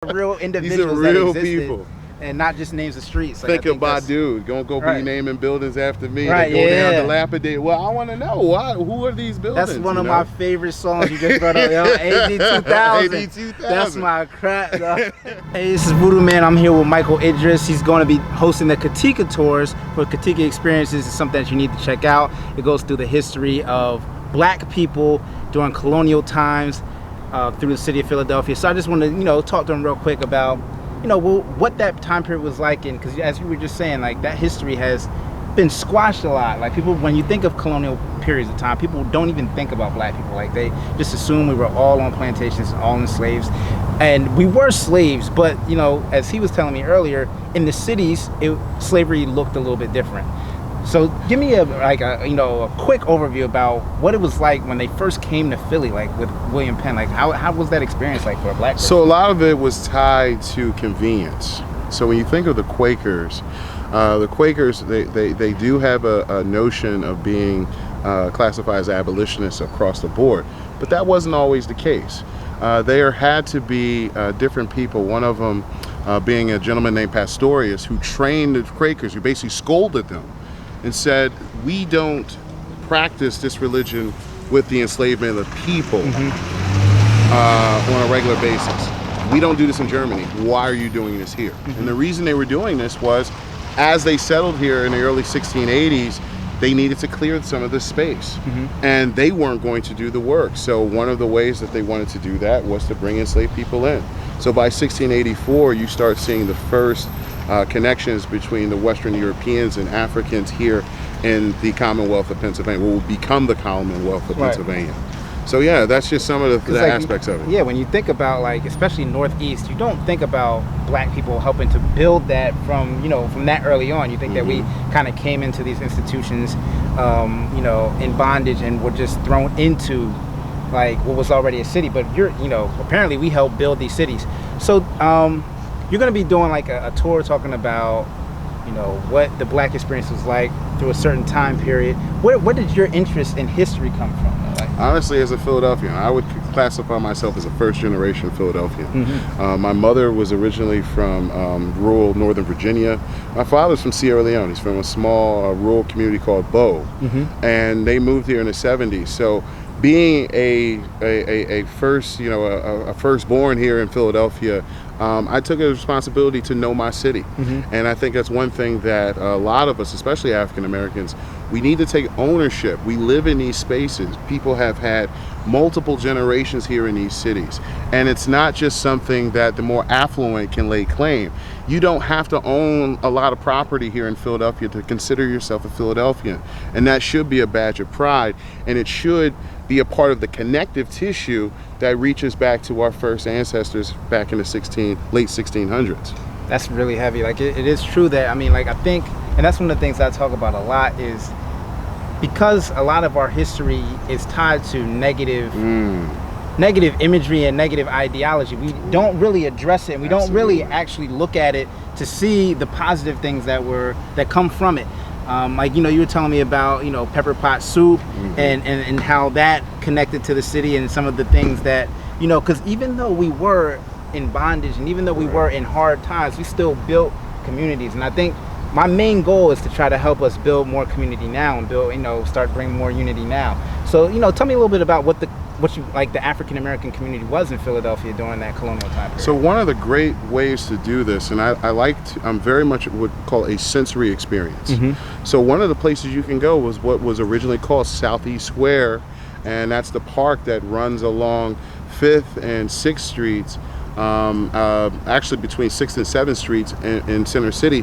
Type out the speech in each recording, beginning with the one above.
real individuals. These are real that existed, people. and not just names of streets. Think about dude, don't go be naming buildings after me. Right, they go down dilapidated. Well, I want to know who are these buildings? That's one of my favorite songs you just brought up, yo. AD 2000. AD 2000. That's my crap, dog. Hey, this is Voodoo Man. I'm here with Michael Idriss. He's going to be hosting the Katika tours for Katika Experiences. It's something that you need to check out. It goes through the history of black people during colonial times through the city of Philadelphia. So I just want to, talk to him real quick about what that time period was like, and because as you were just saying, like, that history has been squashed a lot. Like, people, when you think of colonial periods of time, people don't even think about black people. Like, they just assume we were all on plantations, all enslaved, and we were slaves. But as he was telling me earlier, in the cities, slavery looked a little bit different. So give me a quick overview about what it was like when they first came to Philly, like with William Penn. Like, how was that experience like for a black person? So a lot of it was tied to convenience. So when you think of the Quakers, they do have a notion of being classified as abolitionists across the board, but that wasn't always the case. There had to be different people. One of them being a gentleman named Pastorius, who trained the Quakers, who basically scolded them and said, we don't practice this religion with the enslavement of the people on a regular basis. We don't do this in Germany. Why are you doing this here? And the reason they were doing this was, as they settled here in the early 1680s, they needed to clear some of the space, and they weren't going to do the work. So one of the ways that they wanted to do that was to bring enslaved people in. So by 1684, you start seeing the first connections between the Western Europeans and Africans here in the Commonwealth of Pennsylvania, what will become the Commonwealth of Pennsylvania. So yeah, that's just some of the aspects of it. Yeah, when you think about, like, especially Northeast, you don't think about black people helping to build that from that early on. You think that we kind of came into these institutions, in bondage, and were just thrown into like what was already a city. But apparently we helped build these cities. So you're going to be doing like a tour talking about what the black experience was like through a certain time period. Where did your interest in history come from? Honestly, as a Philadelphian, I would classify myself as a first-generation Philadelphian. My mother was originally from rural Northern Virginia. My father's from Sierra Leone. He's from a small rural community called Bow, and they moved here in the 70s. So being a firstborn here in Philadelphia, I took a responsibility to know my city. And I think that's one thing that a lot of us, especially African Americans, we need to take ownership. We live in these spaces. People have had multiple generations here in these cities. And it's not just something that the more affluent can lay claim. You don't have to own a lot of property here in Philadelphia to consider yourself a Philadelphian. And that should be a badge of pride. And it should be a part of the connective tissue that reaches back to our first ancestors back in the late 1600s. That's really heavy. Like, it is true that, I think, and that's one of the things I talk about a lot, is because a lot of our history is tied to negative imagery and negative ideology, we don't really address it, and we don't really actually look at it to see the positive things that come from it. You were telling me about pepper pot soup and how that connected to the city, and some of the things that because even though we were in bondage and even though we were in hard times, we still built communities. And I think my main goal is to try to help us build more community now and build start bringing more unity now. So tell me a little bit about what the African American community was in Philadelphia during that colonial time period. So one of the great ways to do this, and I'm very much would call a sensory experience. So one of the places you can go was what was originally called Southeast Square, and that's the park that runs along 5th and 6th Streets, actually between 6th and 7th Streets in Center City,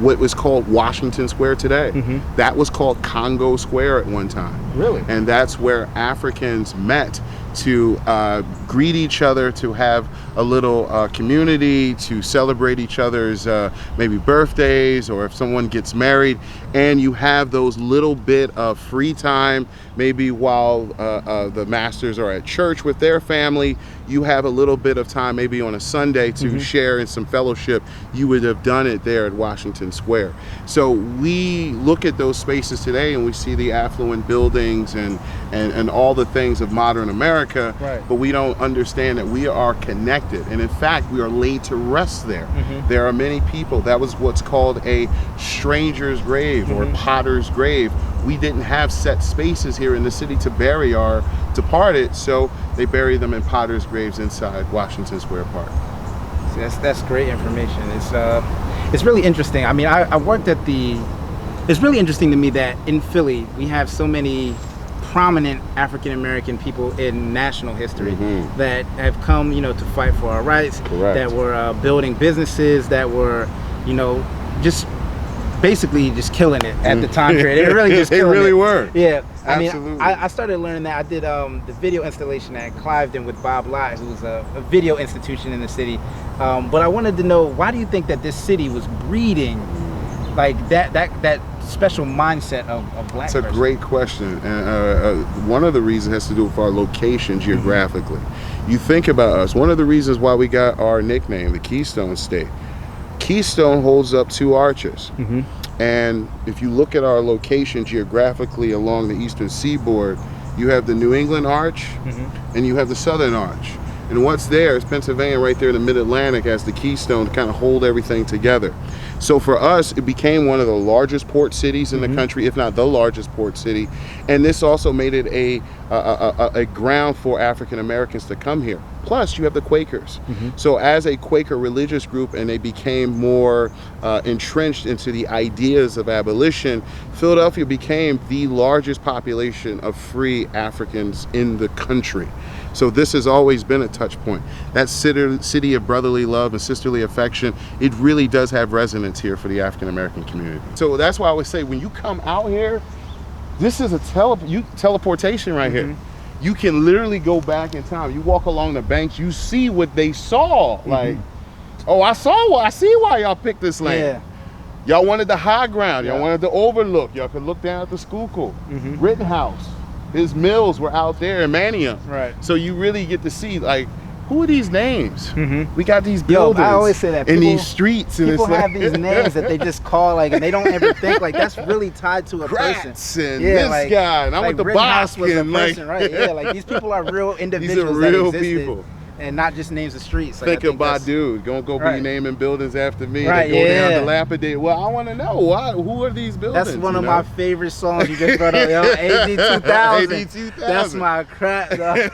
what was called Washington Square today. That was called Congo Square at one time. Really? And that's where Africans met to greet each other, to have a little community, to celebrate each other's maybe birthdays, or if someone gets married, and you have those little bit of free time, maybe while the masters are at church with their family, you have a little bit of time maybe on a Sunday to share in some fellowship. You would have done it there at Washington Square. So we look at those spaces today and we see the affluent buildings and and all the things of modern America, Right. but we don't understand that we are connected, and in fact we are laid to rest there. There are many people, that was what's called a stranger's grave or potter's grave. We didn't have set spaces here in the city to bury our departed, so they bury them in potter's graves inside Washington Square Park. See, that's great information. It's really interesting. I mean, I worked at the. It's really interesting to me that in Philly we have so many prominent African American people in national history that have come, you know, to fight for our rights. Correct. That were building businesses, that were, you know, just basically just killing it at the time period. They really just They killing really it. were. Yeah. Absolutely. I mean, I started learning that. I did the video installation at Cliveden with Bob Lott, who's a video institution in the city. But I wanted to know, why do you think that this city was breeding like that special mindset of black It's a person? great question, and one of the reasons has to do with our location geographically. You think about us, one of the reasons why we got our nickname, the Keystone State. Keystone holds up 2 arches. And if you look at our location geographically along the eastern seaboard, you have the New England Arch and you have the Southern Arch. And what's there is Pennsylvania right there in the mid-Atlantic as the keystone to kind of hold everything together. So for us, it became one of the largest port cities in the country, if not the largest port city. And this also made it a ground for African Americans to come here. Plus, you have the Quakers. So as a Quaker religious group, and they became more entrenched into the ideas of abolition, Philadelphia became the largest population of free Africans in the country. So this has always been a touch point. That city of brotherly love and sisterly affection, it really does have resonance here for the African American community. So that's why I always say, when you come out here, this is a teleportation right here. You can literally go back in time. You walk along the banks, you see what they saw. Like, oh, I see why y'all picked this land. Y'all wanted the high ground. Y'all wanted the overlook. Y'all could look down at the Schuylkill, Rittenhouse. His mills were out there in Manningham. Right. So you really get to see, like, who are these names? We got these buildings. I always say that in these streets. And people it's have like, these names that they just call, like, and they don't ever think, like, that's really tied to a person. And this like, guy, and I went to Rittenhouse was a Boston. person, right? Yeah, like, these people are real individuals. These are real that existed, people. and not just names of streets. Like, Think about, dude, don't go be naming buildings after me. Right, They go down dilapidated. Well, I want to know, who are these buildings? That's one of my favorite songs you just brought up, yo. AD 2000. AD 2000. That's my crap, dog.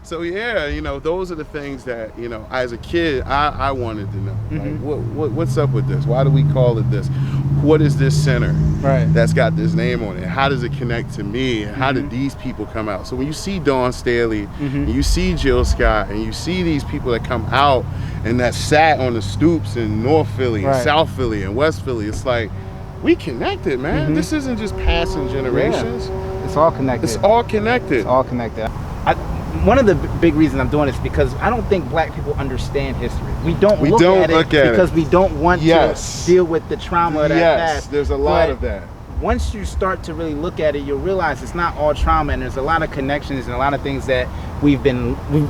So yeah, you know, those are the things that, you know, as a kid, I wanted to know. Like, what's up with this? Why do we call it this? What is this center that's got this name on it? How does it connect to me? How did these people come out? So when you see Dawn Staley, and you see Jill Scott, and you see these people that come out and that sat on the stoops in North Philly, and South Philly, and West Philly, it's like, we connected, man. This isn't just passing generations. It's all connected. It's all connected. It's all connected. One of the big reasons I'm doing this is because I don't think black people understand history. We don't look at it because we don't want to deal with the trauma of that past. There's a lot of that. Once you start to really look at it, you'll realize it's not all trauma, and there's a lot of connections and a lot of things that we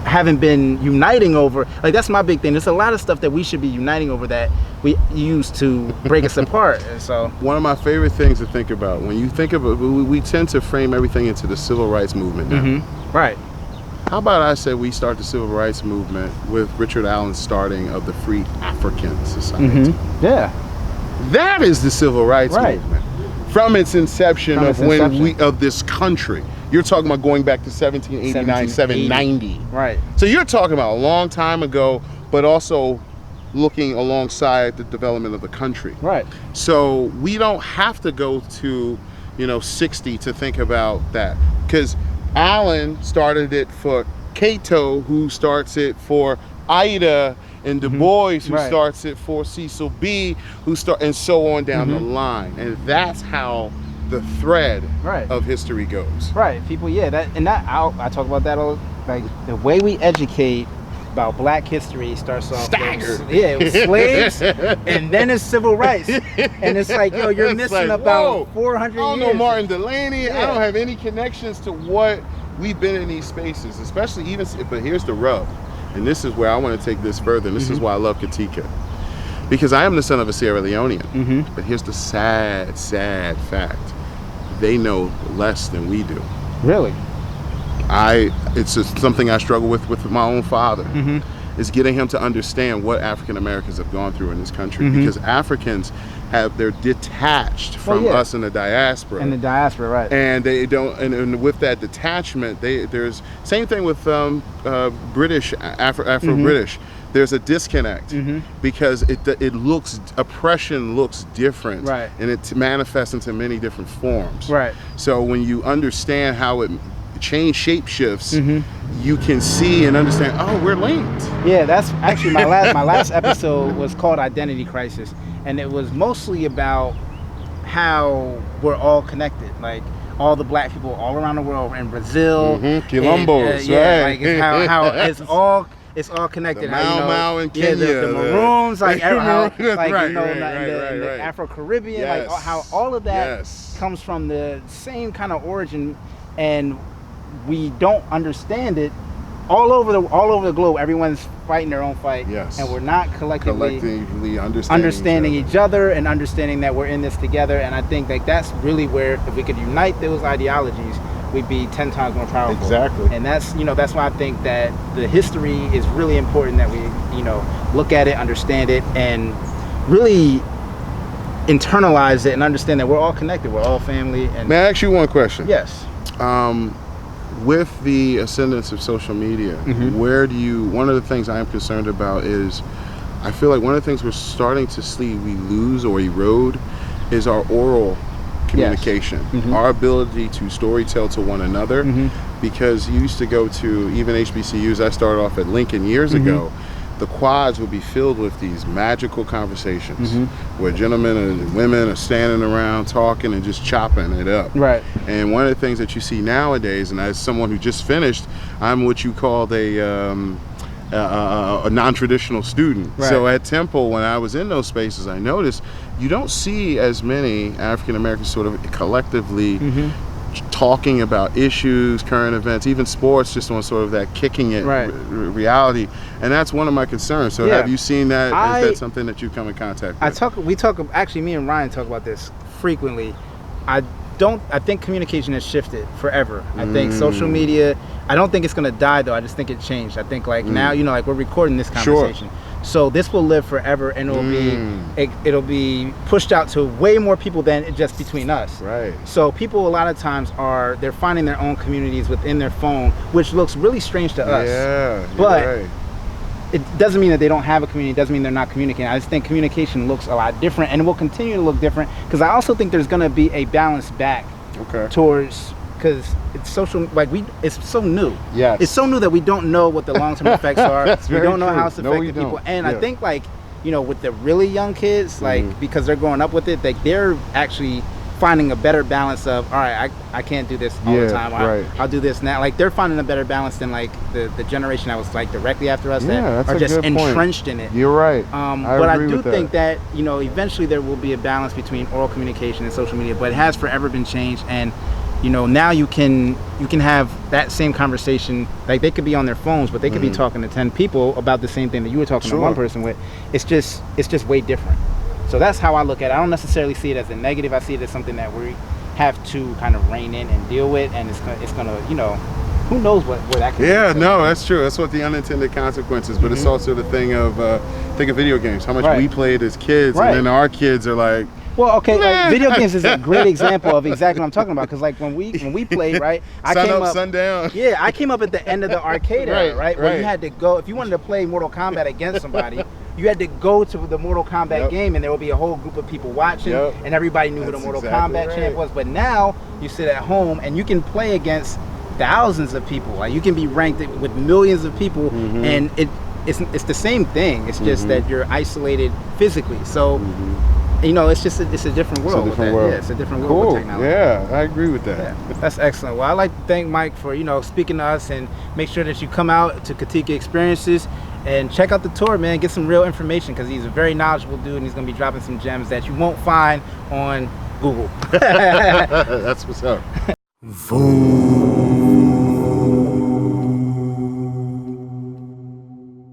haven't been uniting over. Like, that's my big thing. There's a lot of stuff that we should be uniting over that we use to break us apart. And so one of my favorite things to think about, when you think about, we tend to frame everything into the civil rights movement now. Right. How about I say we start the civil rights movement with Richard Allen's starting of the Free African Society? Yeah. That is the civil rights movement. From its inception of this country. You're talking about going back to 1789, 1790. Right. So you're talking about a long time ago, but also looking alongside the development of the country. Right. So we don't have to go to, 60 to think about that. Because Allen started it for Cato, who starts it for Ida, and Du Bois, who starts it for Cecil B, and so on down the line. And that's how the thread of history goes. Right. People, I talk about that all. Like, the way we educate about black history starts off staggered. It was slaves, and then it's civil rights. And it's like, yo, you're missing about 400 years. I don't know Martin Delaney. I don't have any connections to what we've been in these spaces, especially but here's the rub. And this is where I want to take this further. And this is why I love Katika. Because I am the son of a Sierra Leonean. But here's the sad, sad fact. they know less than we do. Really? It's just something I struggle with my own father. Mm-hmm. Is getting him to understand what African Americans have gone through in this country, Mm-hmm. because Africans they're detached from us in the diaspora. In the diaspora, right? And they don't, and with that detachment, there's same thing with British, Afro-British. There's a disconnect because oppression looks different, right? And it manifests into many different forms, right? So when you understand how it shape shifts, you can see and understand, oh, we're linked. Yeah, that's actually my last episode was called Identity Crisis, and it was mostly about how we're all connected, like all the black people all around the world, in Brazil, Quilombos, right? Like it's all connected. The Mau in Kenya, the Maroons, like how, like right, you know, right, in the Afro-Caribbean, like how all of that comes from the same kind of origin, and we don't understand it. All over the globe, everyone's fighting their own fight, and we're not collectively understanding each other and understanding that we're in this together. And I think like that's really where, if we could unite those ideologies, we'd be 10 times more powerful. Exactly. And that's why I think that the history is really important, that we look at it, understand it, and really internalize it and understand that we're all connected, we're all family. And may I ask you one question? Yes. With the ascendance of social media, one of the things I am concerned about is, I feel like one of the things we're starting to see we lose or erode is our oral communication, our ability to storytell to one another, because you used to go to even HBCUs. I started off at Lincoln years ago. The quads would be filled with these magical conversations where gentlemen and women are standing around talking and just chopping it up. Right. And one of the things that you see nowadays, and as someone who just finished, I'm what you called a non-traditional student. Right. So at Temple, when I was in those spaces, I noticed you don't see as many African Americans sort of collectively talking about issues, current events, even sports, just on sort of that kicking it reality. And that's one of my concerns. So have you seen that? Is that something that you come in contact with? Actually, me and Ryan talk about this frequently. I think communication has shifted forever. I think social media, I don't think it's going to die though. I just think it changed. I think like now, like we're recording this conversation. So this will live forever, and it'll be pushed out to way more people than just between us. Right. So people a lot of times they're finding their own communities within their phone, which looks really strange to us. Yeah. But it doesn't mean that they don't have a community. It doesn't mean they're not communicating. I just think communication looks a lot different, and it will continue to look different, because I also think there's going to be a balance back towards, because it's social, like it's so new. Yes. It's so new that we don't know what the long-term effects are. We don't know how it's affecting people. And I think like, with the really young kids, like because they're growing up with it, like they're actually finding a better balance of, all right, I can't do this all the time. I'll do this now. Like they're finding a better balance than like the generation that was like directly after us that are just entrenched in it. You're right. But I do think that, eventually there will be a balance between oral communication and social media, but it has forever been changed. And now you can have that same conversation, like they could be on their phones, but they could be talking to 10 people about the same thing that you were talking to one person with. It's just way different. So that's how I look at it. I don't necessarily see it as a negative. I see it as something that we have to kind of rein in and deal with, and it's gonna who knows where that could be. No, that's true. That's what the unintended consequences, but it's also the thing of think of video games, how much we played as kids, and then our kids are like, well, okay, like video games is a great example of exactly what I'm talking about, because like when we played, right, I came up sundown. Yeah, I came up at the end of the arcade era, right? Where you had to go, if you wanted to play Mortal Kombat against somebody, you had to go to the Mortal Kombat game, and there would be a whole group of people watching, and everybody knew who the Mortal Kombat champ was. But now you sit at home and you can play against thousands of people. Like you can be ranked with millions of people, and it's the same thing. It's just that you're isolated physically. So it's just it's a different world. Yeah, it's a different world with technology. Yeah, I agree with that. Yeah, that's excellent. Well, I'd like to thank Mike for speaking to us, and make sure that you come out to Katika Experiences and check out the tour, man. Get some real information, because he's a very knowledgeable dude, and he's gonna be dropping some gems that you won't find on Google. That's what's up. Voodoo.